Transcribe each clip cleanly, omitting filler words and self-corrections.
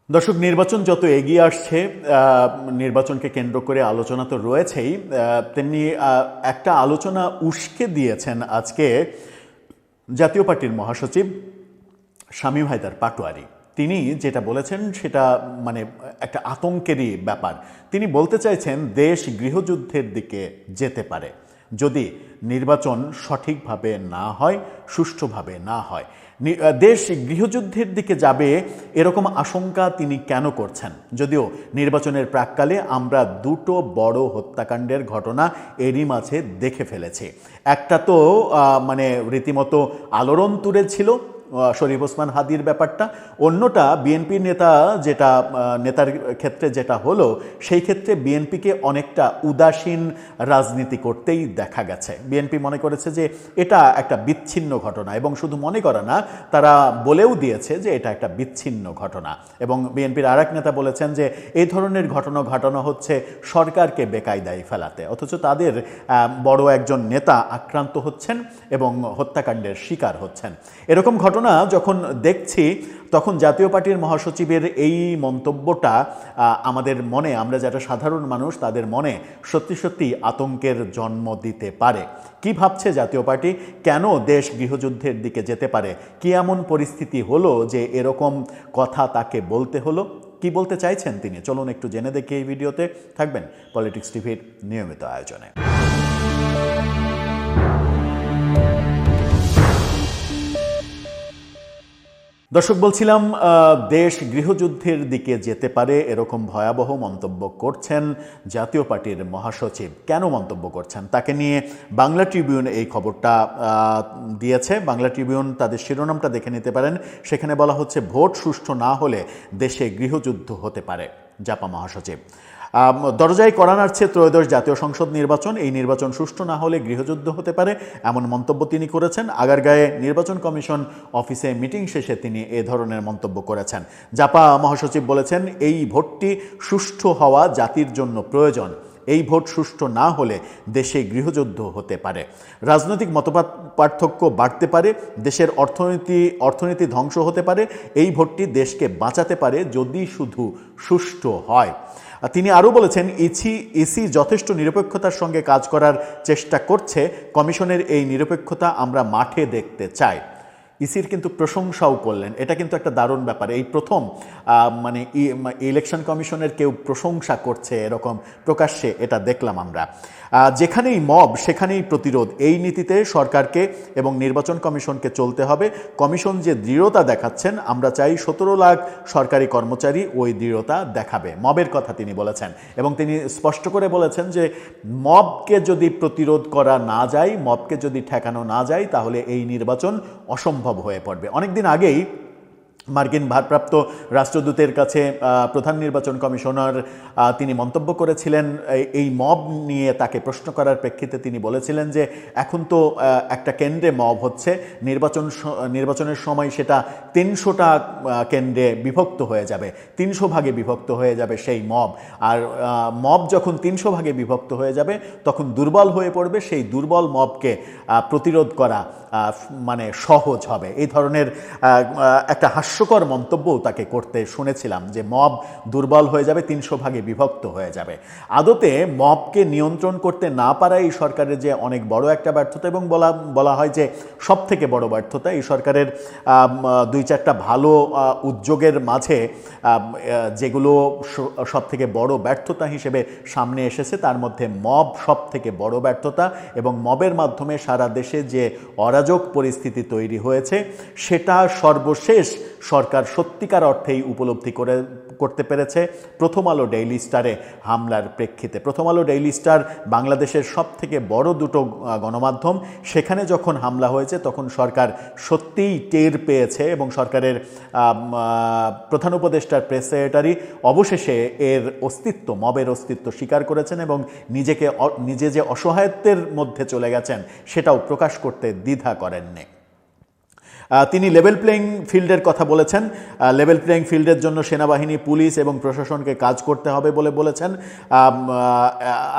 দর্শক, নির্বাচন যত এগিয়ে আসছে, নির্বাচনকে কেন্দ্র করে আলোচনা তো রয়েছেই, তেমনি একটা আলোচনা উস্কে দিয়েছেন আজকে জাতীয় পার্টির মহাসচিব শামীম হায়দার পাটোয়ারি। তিনি যেটা বলেছেন সেটা মানে একটা আতঙ্কেরই ব্যাপার। তিনি বলতে চাইছেন দেশ গৃহযুদ্ধের দিকে যেতে পারে যদি নির্বাচন সঠিকভাবে না হয়, সুষ্ঠুভাবে না হয়। দেশ গৃহযুদ্ধের দিকে যাবে এরকম আশঙ্কা তিনি কেন করছেন? যদিও নির্বাচনের প্রাক্কালে আমরা দুটো বড় হত্যাকাণ্ডের ঘটনা এরই মাঝে দেখে ফেলেছি। একটা তো মানে রীতিমতো আলোড়ন তুলেছিল শরীফ ওসমান হাদির ব্যাপারটা, অন্যটা বিএনপির নেতার ক্ষেত্রে যেটা হলো, সেই ক্ষেত্রে বিএনপিকে অনেকটা উদাসীন রাজনীতি করতেই দেখা গেছে। বিএনপি মনে করেছে যে এটা একটা বিচ্ছিন্ন ঘটনা, এবং শুধু মনে করে না, তারা বলেও দিয়েছে যে এটা একটা বিচ্ছিন্ন ঘটনা। এবং বিএনপির আরেক নেতা বলেছেন যে এই ধরনের ঘটনা ঘটানো হচ্ছে সরকারকে বেকায়দায় ফেলাতে, অথচ তাদের বড় একজন নেতা আক্রান্ত হচ্ছেন এবং হত্যাকাণ্ডের শিকার হচ্ছেন। এরকম ঘটনা যখন দেখছি, তখন জাতীয় পার্টির মহাসচিবের এই মন্তব্যটা আমাদের মনে, আমরা যারা সাধারণ মানুষ তাদের মনে সত্যি সত্যি আতঙ্কের জন্ম দিতে পারে। কি ভাবছে জাতীয় পার্টি? কেন দেশ গৃহযুদ্ধের দিকে যেতে পারে? কি এমন পরিস্থিতি হলো যে এরকম কথা তাকে বলতে হলো? কি বলতে চাইছেন তিনি? চলুন একটু জেনে দেখি এই ভিডিওতে। থাকবেন পলিটিক্স টিভির নিয়মিত আয়োজনে। দর্শক, বলছিলাম দেশ গৃহযুদ্ধের দিকে যেতে পারে এরকম ভয়াবহ মন্তব্য করছেন জাতীয় পার্টির মহাসচিব। কেন মন্তব্য করছেন তাকে নিয়ে বাংলা ট্রিবিউন এই খবরটা দিয়েছে। বাংলা ট্রিবিউন তাদের শিরোনামটা দেখে নিতে পারেন। সেখানে বলা হচ্ছে, ভোট সুষ্ঠু না হলে দেশে গৃহযুদ্ধ হতে পারে। জাপা মহাসচিব দরজায় কড়া নাড়ছে ত্রয়োদশ জাতীয় সংসদ নির্বাচন, এই নির্বাচন সুষ্ঠু না হলে গৃহযুদ্ধ হতে পারে, এমন মন্তব্য তিনি করেছেন। আগারগাঁয়ে নির্বাচন কমিশন অফিসে মিটিং শেষে তিনি এ ধরনের মন্তব্য করেছেন। জাপা মহাসচিব বলেছেন, এই ভোটটি সুষ্ঠু হওয়া জাতির জন্য প্রয়োজন। এই ভোট সুষ্ঠু না হলে দেশে গৃহযুদ্ধ হতে পারে, রাজনৈতিক মতপাত পার্থক্য বাড়তে পারে, দেশের অর্থনীতি ধ্বংস হতে পারে। এই ভোটটি দেশকে বাঁচাতে পারে যদি শুধু সুষ্ঠু হয়। তিনি আরও বলেছেন, ইসি যথেষ্ট নিরপেক্ষতার সঙ্গে কাজ করার চেষ্টা করছে। কমিশনের এই নিরপেক্ষতা আমরা মাঠে দেখতে চাই। ইসির কিন্তু প্রশংসাও করলেন। এটা কিন্তু একটা দারুণ ব্যাপার। এই প্রথম মানে ইলেকশন কমিশনের কেউ প্রশংসা করছে এরকম প্রকাশ্যে, এটা দেখলাম আমরা। যেখানেই মব সেখানেই প্রতিরোধ, এই নীতিতে সরকারকে এবং নির্বাচন কমিশনকে চলতে হবে। কমিশন যে দৃঢ়তা দেখাচ্ছেন, আমরা চাই 17 লাখ সরকারি কর্মচারী ওই দৃঢ়তা দেখাবে। মবের কথা তিনি বলেছেন, এবং তিনি স্পষ্ট করে বলেছেন যে মবকে যদি প্রতিরোধ করা না যায়, মবকে যদি ঠেকানো না যায়, তাহলে এই নির্বাচন অসম্ভব হয়ে পড়বে। অনেকদিন আগেই মার্কিন ভারপ্রাপ্ত রাষ্ট্রদূতের কাছে প্রধান নির্বাচন কমিশনার তিনি মন্তব্য করেছিলেন এই মব নিয়ে। তাকে প্রশ্ন করার প্রেক্ষিতে তিনি বলেছিলেন যে এখন তো একটা কেন্দ্রে মব হচ্ছে, নির্বাচনের সময় সেটা 300টা কেন্দ্রে বিভক্ত হয়ে যাবে, 300 ভাগে বিভক্ত হয়ে যাবে সেই মব। আর মব যখন 300 ভাগে বিভক্ত হয়ে যাবে, তখন দুর্বল হয়ে পড়বে। সেই দুর্বল মবকে প্রতিরোধ করা মানে সহজ হবে। এই ধরনের একটা হাস্যকর মন্তব্যও তাকে করতে শুনেছিলাম, যে মব দুর্বল হয়ে যাবে, 300 ভাগে বিভক্ত হয়ে যাবে। আদতে মবকে নিয়ন্ত্রণ করতে না পারা এই সরকারের যে অনেক বড় একটা ব্যর্থতা, এবং বলা হয় যে সব থেকে বড় ব্যর্থতা। এই সরকারের 2-4টা ভালো উদ্যোগের মাঝে যেগুলো সব থেকে বড় ব্যর্থতা হিসেবে সামনে এসেছে, তার মধ্যে মব সব থেকে বড় ব্যর্থতা। এবং মবের মাধ্যমে সারা দেশে যে অরাজক পরিস্থিতি তৈরি হয়েছে, সেটা সর্বশেষ সরকার সত্যিকার অর্থেই উপলব্ধি করতে পেরেছে প্রথম আলো ডেইলি স্টারে হামলার প্রেক্ষিতে। প্রথম আলো ডেইলি স্টার বাংলাদেশের সব থেকে বড় দুটো গণমাধ্যম, সেখানে যখন হামলা হয়েছে তখন সরকার সত্যিই টের পেয়েছে, এবং সরকারের প্রধান উপদেষ্টার প্রেস সেক্রেটারি অবশেষে এর অস্তিত্ব, মবের অস্তিত্ব স্বীকার করেছেন, এবং নিজে যে অসহায়ত্বের মধ্যে চলে গেছেন সেটাও প্রকাশ করতে দ্বিধা করেননি। তিনি লেভেল প্লেইং ফিল্ডের কথা বলেছেন। লেভেল প্লেইং ফিল্ডের জন্য সেনাবাহিনী, পুলিশ এবং প্রশাসনকে কাজ করতে হবে বলে বলেছেন।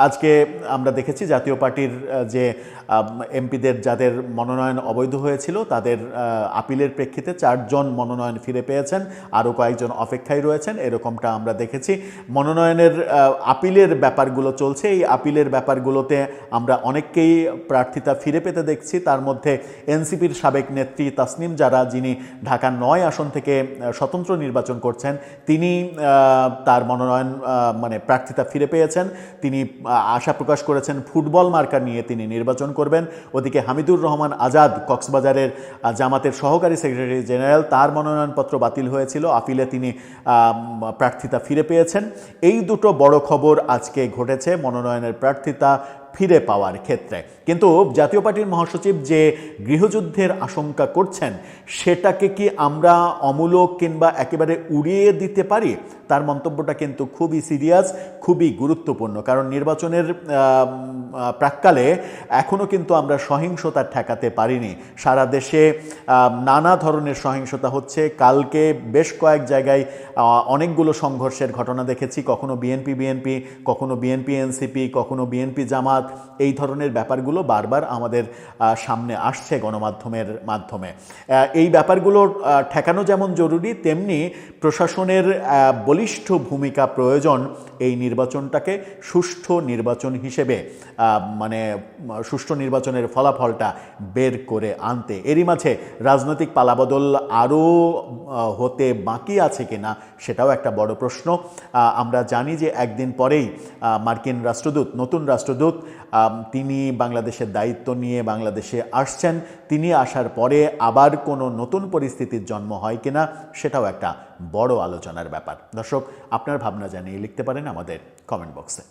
আজকে আমরা দেখেছি জাতীয় পার্টির যে এমপিদের যাদের মনোনয়ন অবৈধ হয়েছিল তাদের আপিলের প্রেক্ষিতে 4 জন মনোনয়ন ফিরে পেয়েছেন, আরও কয়েকজন অপেক্ষায় রয়েছেন, এরকমটা আমরা দেখেছি। মনোনয়নের আপিলের ব্যাপারগুলো চলছে, এই আপিলের ব্যাপারগুলোতে আমরা অনেককেই প্রার্থিতা ফিরে পেতে দেখছি। তার মধ্যে এনসিপির সাবেক নেত্রী তাসনিম জারা, যিনি ঢাকা 9 আসন থেকে স্বতন্ত্র নির্বাচন করছেন, তিনি তার মনোনয়ন প্রার্থিতা ফিরে পেয়েছেন। তিনি আশা প্রকাশ করেছেন ফুটবল মার্কা নিয়ে তিনি নির্বাচন করবেন। ওদিকে হামিদুর রহমান আজাদ, কক্সবাজারের জামাতের সহকারী সেক্রেটারি জেনারেল, তার মনোনয়নপত্র বাতিল হয়েছিল, আপিলে তিনি প্রার্থিতা ফিরে পেয়েছেন। এই দুটো বড় খবর আজকে ঘটেছে মনোনয়নের প্রার্থিতা ফিরে পাওয়ার ক্ষেত্রে। কিন্তু জাতীয় পার্টির মহাসচিব যে গৃহযুদ্ধের আশঙ্কা করছেন, সেটাকে কি আমরা অমূলক কিংবা একেবারে উড়িয়ে দিতে পারি? তার মন্তব্যটা কিন্তু খুবই সিরিয়াস, খুবই গুরুত্বপূর্ণ। কারণ নির্বাচনের প্রাক্কালে এখনও কিন্তু আমরা সহিংসতা ঠেকাতে পারিনি। সারা দেশে নানা ধরনের সহিংসতা হচ্ছে। কালকে বেশ কয়েক জায়গায় অনেকগুলো সংঘর্ষের ঘটনা দেখেছি, কখনো বিএনপি, কখনো বিএনপি এনসিপি, কখনো বিএনপি জামাত। এই ধরনের ব্যাপারগুলো বারবার আমাদের সামনে আসছে গণমাধ্যমের মাধ্যমে। এই ব্যাপারগুলো ঠেকানো যেমন জরুরি, তেমনি প্রশাসনের বলিষ্ঠ ভূমিকা প্রয়োজন এই নির্বাচনটাকে সুষ্ঠু নির্বাচন হিসেবে সুষ্ঠু নির্বাচনের ফলাফলটা বের করে আনতে। এরই মাঝে রাজনৈতিক পালাবদল আরও হতে বাকি আছে কিনা সেটাও একটা বড় প্রশ্ন। আমরা জানি যে একদিন পরেই মার্কিন রাষ্ট্রদূত, নতুন রাষ্ট্রদূত, তিনি বাংলাদেশের দায়িত্ব নিয়ে বাংলাদেশে আসছেন। তিনি আসার পরে আবার কোনো নতুন পরিস্থিতির জন্ম হয় কিনা সেটাও একটা বড় আলোচনার ব্যাপার। দর্শক, আপনার ভাবনা জানিয়ে লিখতে পারেন আমাদের কমেন্ট বক্সে।